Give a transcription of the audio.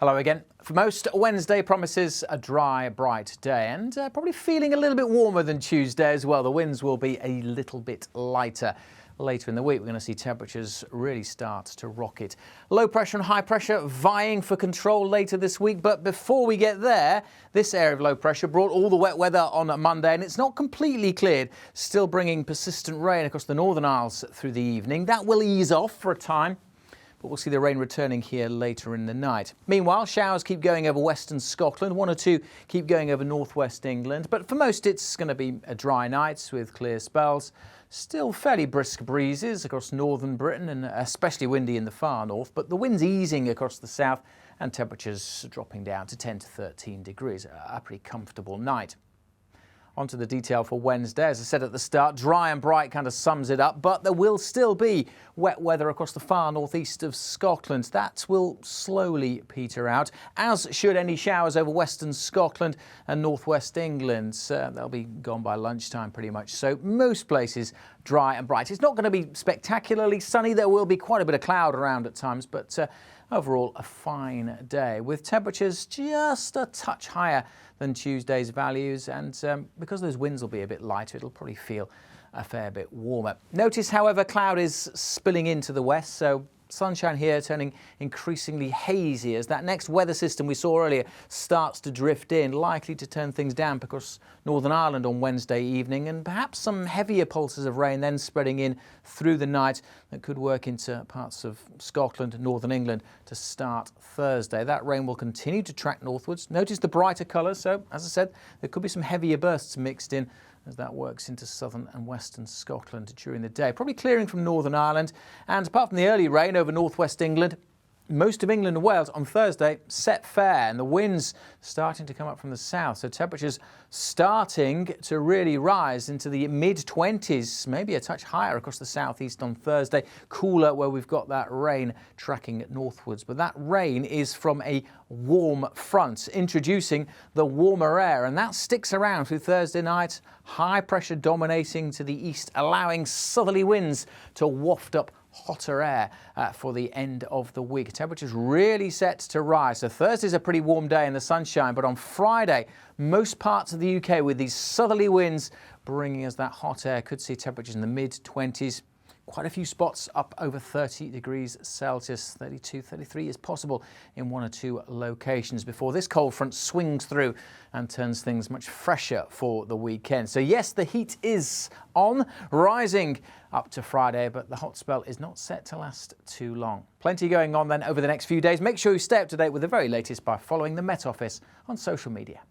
Hello again. For most, Wednesday promises a dry, bright day and probably feeling a little bit warmer than Tuesday as well. The winds will be a little bit lighter. Later in the week, we're going to see temperatures really start to rocket. Low pressure and high pressure vying for control later this week. But before we get there, this area of low pressure brought all the wet weather on Monday, and it's not completely cleared, still bringing persistent rain across the Northern Isles through the evening. That will ease off for a time, but we'll see the rain returning here later in the night. Meanwhile, showers keep going over western Scotland. One or two keep going over northwest England. But for most, it's going to be a dry night with clear spells. Still fairly brisk breezes across northern Britain and especially windy in the far north. But the wind's easing across the south and temperatures dropping down to 10 to 13 degrees. A pretty comfortable night. On to the detail for Wednesday. As I said at the start, dry and bright kind of sums it up, but there will still be wet weather across the far northeast of Scotland. That will slowly peter out, as should any showers over western Scotland and northwest England. They'll be gone by lunchtime pretty much. So most places dry and bright. It's not going to be spectacularly sunny. There will be quite a bit of cloud around at times, but overall, a fine day with temperatures just a touch higher than Tuesday's values, and because those winds will be a bit lighter, it'll probably feel a fair bit warmer. Notice, however, cloud is spilling into the west, so sunshine here turning increasingly hazy as that next weather system we saw earlier starts to drift in, likely to turn things damp across Northern Ireland on Wednesday evening, and perhaps some heavier pulses of rain then spreading in through the night that could work into parts of Scotland and northern England to start Thursday. That rain will continue to track northwards. Notice the brighter colours, so as I said, there could be some heavier bursts mixed in as that works into southern and western Scotland during the day. Probably clearing from Northern Ireland, and apart from the early rain over northwest England, most of England and Wales on Thursday set fair, and the winds starting to come up from the south, so temperatures starting to really rise into the mid-20s, maybe a touch higher across the southeast on Thursday. Cooler where we've got that rain tracking northwards, but that rain is from a warm front introducing the warmer air, and that sticks around through Thursday night. High pressure dominating to the east, allowing southerly winds to waft up hotter air for the end of the week. Temperatures really set to rise. So Thursday's a pretty warm day in the sunshine, but on Friday, most parts of the UK with these southerly winds bringing us that hot air could see temperatures in the mid-20s. Quite a few spots up over 30 degrees Celsius, 32, 33 is possible in one or two locations before this cold front swings through and turns things much fresher for the weekend. So yes, the heat is on, rising up to Friday, but the hot spell is not set to last too long. Plenty going on then over the next few days. Make sure you stay up to date with the very latest by following the Met Office on social media.